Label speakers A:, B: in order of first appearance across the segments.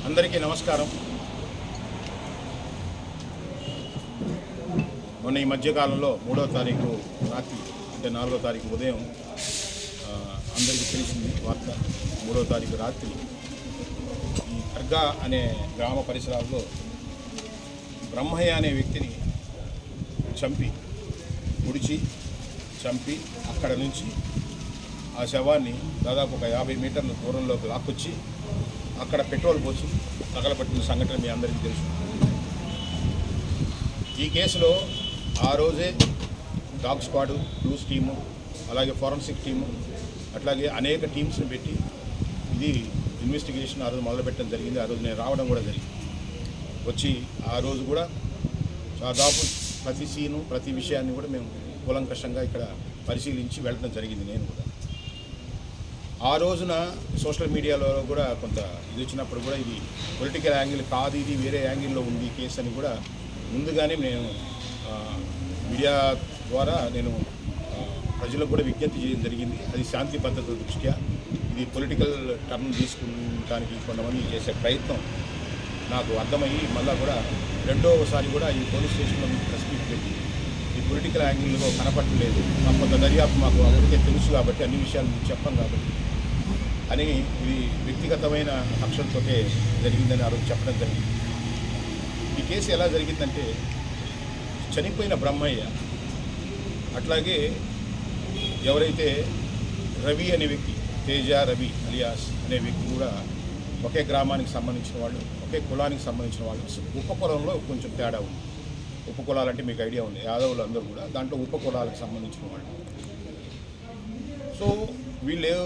A: అందరికీ నమస్కారం. మొన్న ఈ మధ్యకాలంలో 3వ తారీఖు రాత్రి అంటే 4వ తారీఖు ఉదయం అందరికీ తెలిసింది వార్త. 3వ తారీఖు రాత్రి ఈ దర్గా అనే గ్రామ పరిసరాల్లో బ్రహ్మయ్య అనే వ్యక్తిని చంపి అక్కడ నుంచి ఆ శవాన్ని దాదాపు ఒక 50 మీటర్ల దూరంలోకి లాక్కొచ్చి అక్కడ పెట్రోల్ పోసి తగలబట్టిన సంఘటన మీ అందరికీ తెలుసు. ఈ కేసులో ఆ రోజే డాగ్ స్క్వాడు, బ్లూస్ టీము, అలాగే ఫోరెన్సిక్ టీము, అట్లాగే అనేక టీమ్స్ని పెట్టి ఇది ఇన్వెస్టిగేషన్ ఆ రోజు మొదలుపెట్టడం జరిగింది. ఆ రోజు నేను రావడం కూడా జరిగింది. వచ్చి ఆ రోజు కూడా దాదాపు ప్రతి సీను, ప్రతి విషయాన్ని కూడా మేము కూలంకషంగా ఇక్కడ పరిశీలించి వెళ్ళడం జరిగింది. నేను కూడా ఆ రోజున సోషల్ మీడియాలో కూడా కొంత ఇది వచ్చినప్పుడు కూడా ఇది పొలిటికల్ యాంగిల్ కాదు, ఇది వేరే యాంగిల్లో ఉంది కేసు అని కూడా ముందుగానే నేను మీడియా ద్వారా నేను ప్రజలకు కూడా విజ్ఞప్తి చేయడం జరిగింది. అది శాంతి భద్రతల దృష్ట్యా ఇది పొలిటికల్ టర్న్ తీసుకుంటానికి కొంతమంది చేసే ప్రయత్నం నాకు అర్థమయ్యి మళ్ళీ కూడా రెండోసారి కూడా ఈ పోలీస్ స్టేషన్లో మీకు ప్రెస్ మీట్ పెట్టి ఈ పొలిటికల్ యాంగిల్లో కనపడలేదు, మాకు కొంత దర్యాప్తు మాకు అప్పటికే తెలుసు కాబట్టి అన్ని విషయాలు మీకు చెప్పం కాబట్టి అని ఇది వ్యక్తిగతమైన కక్షలతో జరిగిందని ఆ రోజు చెప్పడం జరిగింది. ఈ కేసు ఎలా జరిగిందంటే చనిపోయిన బ్రహ్మయ్య అట్లాగే ఎవరైతే రవి అనే వ్యక్తి, తేజ రవి అలియాస్ అనే వ్యక్తి కూడా ఒకే గ్రామానికి సంబంధించిన వాళ్ళు, ఒకే కులానికి సంబంధించిన వాళ్ళు. ఉపకులంలో కొంచెం తేడా ఉంది. ఉపకులాలంటే మీకు ఐడియా ఉంది, యాదవులు అందరూ కూడా దాంట్లో ఉపకులాలకు సంబంధించిన వాళ్ళు. సో వీళ్ళు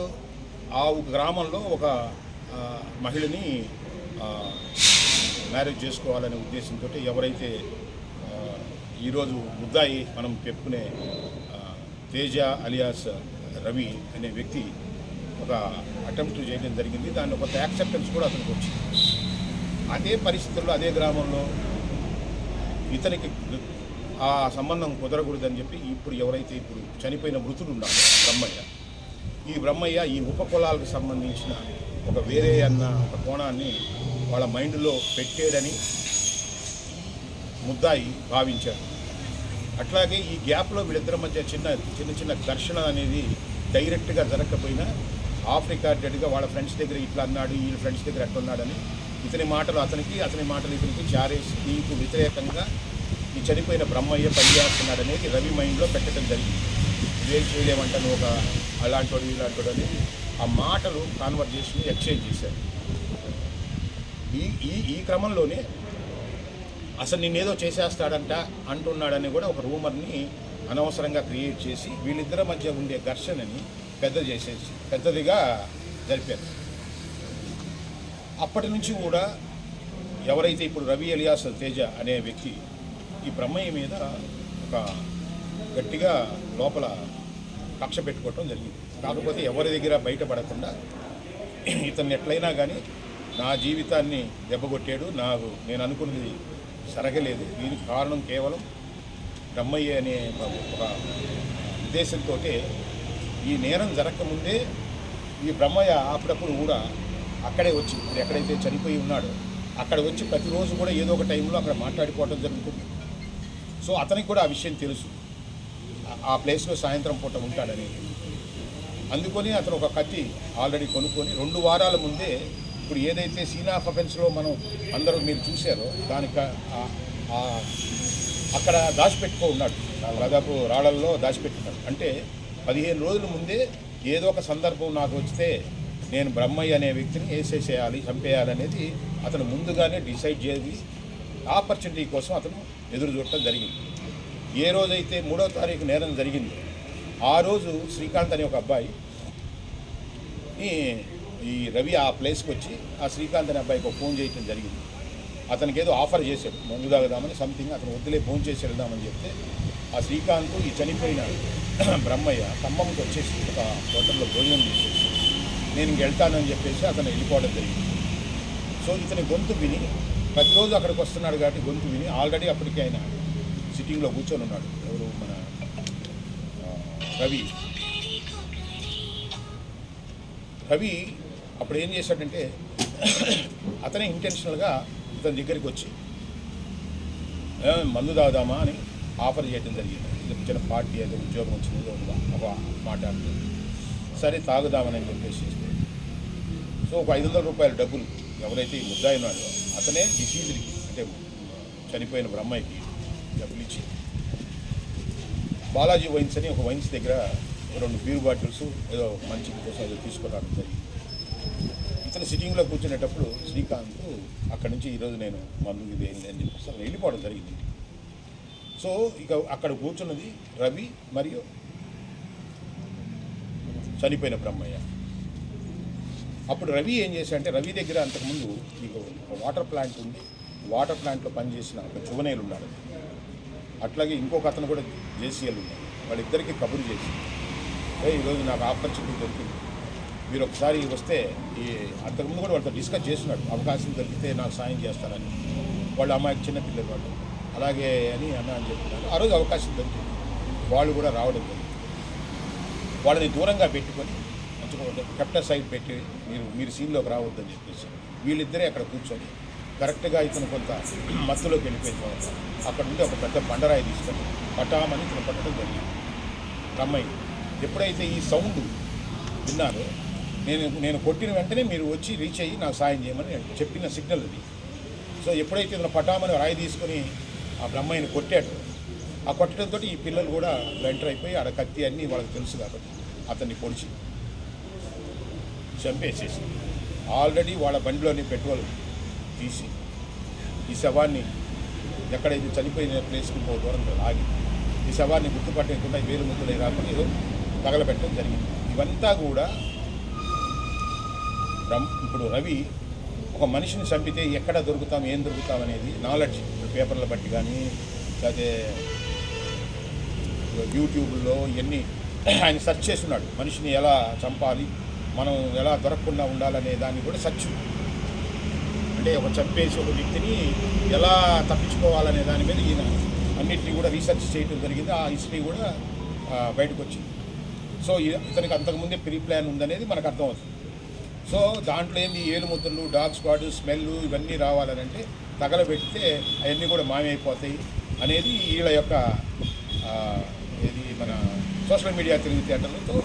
A: ఆ గ్రామంలో ఒక మహిళని మ్యారేజ్ చేసుకోవాలనే ఉద్దేశంతో ఎవరైతే ఈరోజు ముద్దాయి మనం చెప్పుకునే తేజ అలియాస్ రవి అనే వ్యక్తి ఒక అటెంప్ట్ చేయడం జరిగింది. దాన్ని ఒక యాక్సెప్టెన్స్ కూడా అతనికి వచ్చింది. అదే పరిస్థితుల్లో అదే గ్రామంలో ఇతనికి ఆ సంబంధం కుదరకూడదని చెప్పి ఇప్పుడు ఎవరైతే ఇప్పుడు చనిపోయిన మృతుడు ఉన్నారో బ్రహ్మయ్య, ఈ బ్రహ్మయ్య ఈ ఉపకులాలకు సంబంధించిన ఒక వేరే అన్న ఒక కోణాన్ని వాళ్ళ మైండ్లో పెట్టేడని ముద్దాయి భావించాడు. అట్లాగే ఈ గ్యాప్లో వీళ్ళిద్దరి మధ్య చిన్న ఘర్షణ అనేది డైరెక్ట్గా జరగకపోయినా ఆఫ్ రికార్డెడ్గా వాళ్ళ ఫ్రెండ్స్ దగ్గర ఇట్లా అన్నాడు, వీళ్ళ ఫ్రెండ్స్ దగ్గర అట్లా ఉన్నాడని ఇతని మాటలు అతనికి, అతని మాటలు ఇతనికి చారేసి దీనికి వ్యతిరేకంగా ఈ చనిపోయిన బ్రహ్మయ్య పనిచేస్తున్నాడు అనేది రవి మైండ్లో పెట్టడం జరిగింది. వేరు చేయలేమంటాను ఒక అలాంటి ఇలాంటి అని ఆ మాటలు కాన్వర్జేషన్ ఎక్స్చేంజ్ చేశారు. ఈ క్రమంలోనే అసలు నిన్నేదో చేసేస్తాడంట అంటున్నాడని కూడా ఒక రూమర్ని అనవసరంగా క్రియేట్ చేసి వీళ్ళిద్దరి మధ్య ఉండే ఘర్షణని పెద్దదిగా జరిపారు. అప్పటి నుంచి కూడా ఎవరైతే ఇప్పుడు రవి అలియాస్ తేజ అనే వ్యక్తి ఈ బ్రహ్మయ్య మీద ఒక గట్టిగా లోపల కక్ష పెట్టుకోవటం జరిగింది. కాకపోతే ఎవరి దగ్గర బయటపడకుండా ఇతన్ని ఎట్లయినా కానీ నా జీవితాన్ని దెబ్బకొట్టాడు, నేను అనుకున్నది సరగలేదు, దీనికి కారణం కేవలం బ్రహ్మయ్య అనే ఒక ఉద్దేశంతో ఈ నేరం జరగకముందే ఈ బ్రహ్మయ్య అప్పుడప్పుడు కూడా అక్కడే వచ్చి ఇప్పుడు ఎక్కడైతే చనిపోయి ఉన్నాడో అక్కడ వచ్చి ప్రతిరోజు కూడా ఏదో ఒక టైంలో అక్కడ మాట్లాడుకోవడం జరుగుతుంది. సో అతనికి కూడా ఆ విషయం తెలుసు, ఆ ప్లేస్లో సాయంత్రం పూట ఉంటాడని. అందుకొని అతను ఒక కత్తి ఆల్రెడీ కొనుక్కొని 2 వారాల ముందే ఇప్పుడు ఏదైతే సీన్ ఆఫ్ అఫెన్స్లో మనం అందరూ మీరు చూశారో దానికి అక్కడ దాచిపెట్టుకో ఉన్నాడు, దాదాపు రాళ్ళల్లో దాచిపెట్టున్నాడు. అంటే 15 రోజుల ముందే ఏదో ఒక సందర్భం నాకు వస్తే నేను బ్రహ్మయ్య అనే వ్యక్తిని వేసేసేయాలి, చంపేయాలనేది అతను ముందుగానే డిసైడ్ చేసి ఆపర్చునిటీ కోసం అతను ఎదురు చూడటం జరిగింది. ఏ రోజైతే 3వ తారీఖు నేరం జరిగింది ఆ రోజు శ్రీకాంత్ అనే ఒక అబ్బాయి ఈ రవి ఆ ప్లేస్కి వచ్చి ఆ శ్రీకాంత్ అనే అబ్బాయికి ఒక ఫోన్ చేయడం జరిగింది. అతనికి ఏదో ఆఫర్ చేశాడు, మందు తాగుదామని సంథింగ్. అతను వద్దులే ఫోన్ చేసి వెళ్దామని చెప్తే ఆ శ్రీకాంత్ ఈ చనిపోయిన బ్రహ్మయ్య ఖమ్మంకి వచ్చేసి ఒక హోటల్లో భోజనం చేసేసి నేను ఇంక వెళ్తానని చెప్పేసి అతను వెళ్ళిపోవడం జరిగింది. సో ఇతని గొంతు విని ప్రతిరోజు అక్కడికి వస్తున్నాడు కాబట్టి గొంతు విని ఆల్రెడీ అప్పటికి ఆయన సిట్టింగ్లో కూర్చొని ఉన్నాడు. ఎవరు మన రవి అప్పుడు ఏం చేశాడంటే అతనే ఇంటెన్షనల్గా ఇతని దగ్గరికి వచ్చి మందు తాగుదామా అని ఆఫర్ చేయడం జరిగింది. ఇది చిన్న పార్టీ ఏదో ఉద్యోగం వచ్చింది ఒక మాట్లాడుతుంది. సరే తాగుదామని చెప్పేసి సో ఒక 500 రూపాయల డబ్బులు ఎవరైతే ఈ ముద్దాయి ఉన్నాడో అతనే డిసీజ్డ్కి అంటే చనిపోయిన బ్రహ్మయ్యకి డబ్బులు ఇచ్చి బాలాజీ వైన్స్ అని ఒక వైన్స్ దగ్గర 2 బీర్ బాటిల్స్ ఏదో మంచి కోసం ఏదో తీసుకురావడం జరిగింది. ఇతను సిట్టింగ్లో కూర్చునేటప్పుడు శ్రీకాంత్ అక్కడి నుంచి ఈరోజు నేను మందు ఇది ఏంటి అని చెప్పేసి అతను వెళ్ళిపోవడం జరిగింది. సో ఇక అక్కడ కూర్చున్నది రవి మరియు చనిపోయిన బ్రహ్మయ్య. అప్పుడు రవి ఏం చేశాడంటే రవి దగ్గర అంతకుముందు మీకు వాటర్ ప్లాంట్ ఉంది, వాటర్ ప్లాంట్లో పనిచేసిన ఒక జువనైల్ ఉన్నాడు, అట్లాగే ఇంకొక అతను కూడా జేసీఎల్ ఉన్నాడు. వాళ్ళిద్దరికీ కబురు చేసి ఈరోజు నాకు ఆపర్చునిటీ దొరికింది, మీరు ఒకసారి వస్తే అంతకుముందు కూడా వాళ్ళతో డిస్కస్ చేస్తున్నాడు, అవకాశం దొరికితే నాకు సాయం చేస్తారని. వాళ్ళ అమ్మాయికి చిన్నపిల్లలు వాళ్ళు అలాగే అని చెప్తున్నారు. ఆ రోజు అవకాశం దొరికింది, వాళ్ళు కూడా రావడం జరిగింది. వాళ్ళని దూరంగా పెట్టుకొని మంచిగా కెప్టర్ సైడ్ పెట్టి మీరు సీన్లోకి రావద్దని చెప్పేసి వీళ్ళిద్దరే అక్కడ కూర్చొని కరెక్ట్గా ఇతను కొంత మత్తులోకి వెళ్ళిపోయిన తర్వాత అక్కడ నుండి ఒక పెద్ద బండరాయి తీసుకొని పటామని ఇతను పట్టడం జరిగింది. రమ్మయ్య ఎప్పుడైతే ఈ సౌండ్ విన్నారో నేను కొట్టిన వెంటనే మీరు వచ్చి రీచ్ అయ్యి నాకు సాయం చేయమని చెప్పిన సిగ్నల్ అది. సో ఎప్పుడైతే ఇతను పటామని రాయి తీసుకొని ఆ బ్రహ్మయ్యని కొట్టాడు, ఆ కొట్టడంతో ఈ పిల్లలు కూడా వెంటర్ అయిపోయి ఆడ కత్తి అన్నీ వాళ్ళకి తెలుసు కాబట్టి అతన్ని పొడిచి చంపేసేసి ఆల్రెడీ వాళ్ళ బండిలోని పెట్రోల్ తీసి ఈ శవాన్ని ఎక్కడైతే చనిపోయిన ప్లేస్కి పో దూరంగా ఆగి ఈ శవాన్ని గుర్తుపట్టకుండా వేలు ముద్దులు రాకుండా ఏదో తగలబెట్టడం జరిగింది. ఇవంతా కూడా ఇప్పుడు రవి ఒక మనిషిని చంపితే ఎక్కడ దొరుకుతాం ఏం దొరుకుతాం అనేది నాలెడ్జ్ పేపర్ల బట్టి కానీ లేకపోతే యూట్యూబ్లో ఇవన్నీ ఆయన సెర్చ్ చేస్తున్నాడు. మనిషిని ఎలా చంపాలి, మనం ఎలా దొరకకుండా ఉండాలనే దాన్ని కూడా సెర్చ్, అంటే ఒక చంపేసి ఒక వ్యక్తిని ఎలా తప్పించుకోవాలనే దాని మీద ఈయన అన్నింటినీ కూడా రీసెర్చ్ చేయడం జరిగింది. ఆ హిస్టరీ కూడా బయటకు వచ్చింది. సో ఇతనికి అంతకుముందే ప్రీ ప్లాన్ ఉందనేది మనకు అర్థమవుతుంది. సో దాంట్లో ఏంది ఏలుముద్రలు, డాగ్ స్క్వాడ్, స్మెల్ ఇవన్నీ రావాలనంటే తగలబెడితే అవన్నీ కూడా మాయమైపోతాయి అనేది వీళ్ళ యొక్క ఇది మన సోషల్ మీడియా తెలివితేటలతో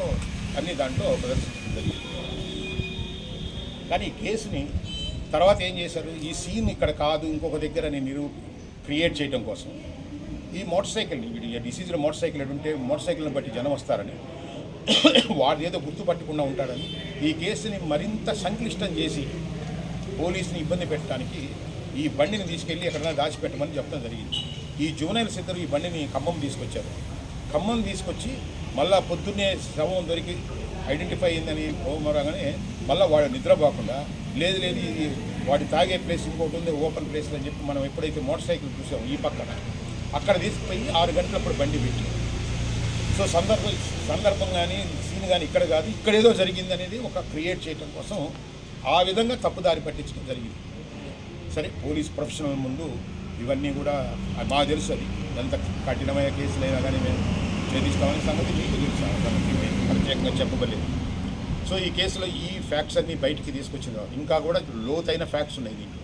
A: అన్ని దాంట్లో ప్రదర్శించడం జరిగింది. కానీ ఈ కేసుని తర్వాత ఏం చేశారు, ఈ సీన్ ఇక్కడ కాదు ఇంకొక దగ్గర నేను క్రియేట్ చేయడం కోసం ఈ మోటార్ సైకిల్ డిసీజ్లో మోటార్ సైకిల్ ఎటుంటే మోటార్ సైకిల్ని బట్టి జనం వస్తారని వాడు ఏదో గుర్తుపట్టకుండా ఉంటాడని ఈ కేసుని మరింత సంక్లిష్టం చేసి పోలీసుని ఇబ్బంది పెట్టడానికి ఈ బండిని తీసుకెళ్ళి ఎక్కడైనా దాచిపెట్టమని చెప్పడం జరిగింది. ఈ జువనైల్స్ ఇద్దరు ఈ బండిని ఖమ్మం తీసుకొచ్చారు. ఖమ్మం తీసుకొచ్చి మళ్ళా పొద్దున్నే శవం దొరికి ఐడెంటిఫై అయిందని పోమరాగానే మళ్ళీ వాడు నిద్రపోకుండా లేదు ఇది వాడి తాగే ప్లేస్ ఇంకోటి ఉంది ఓపెన్ ప్లేస్ అని చెప్పి మనం ఎప్పుడైతే మోటార్ సైకిల్ చూసామో ఈ పక్కన అక్కడ తీసుకుపోయి 6 గంటలప్పుడు బండి పెట్టి సో సందర్భం కానీ సీన్ కానీ ఇక్కడ కాదు ఇక్కడ ఏదో జరిగింది అనేది ఒక క్రియేట్ చేయడం కోసం ఆ విధంగా తప్పుదారి పట్టించడం జరిగింది. సరే పోలీస్ ప్రొఫెషనల్ ముందు ఇవన్నీ కూడా మాకు తెలుసు, అది ఎంత కఠినమైన కేసులైనా కానీ మేము ఛేదిస్తామనే సంగతి మీకు తెలుసు, ప్రత్యేకంగా చెప్పబడలేదు. సో ఈ కేసులో ఈ ఫ్యాక్ట్స్ అన్నీ బయటికి తీసుకొచ్చిన ఇంకా కూడా లోతైన ఫ్యాక్ట్స్ ఉన్నాయి దీంట్లో.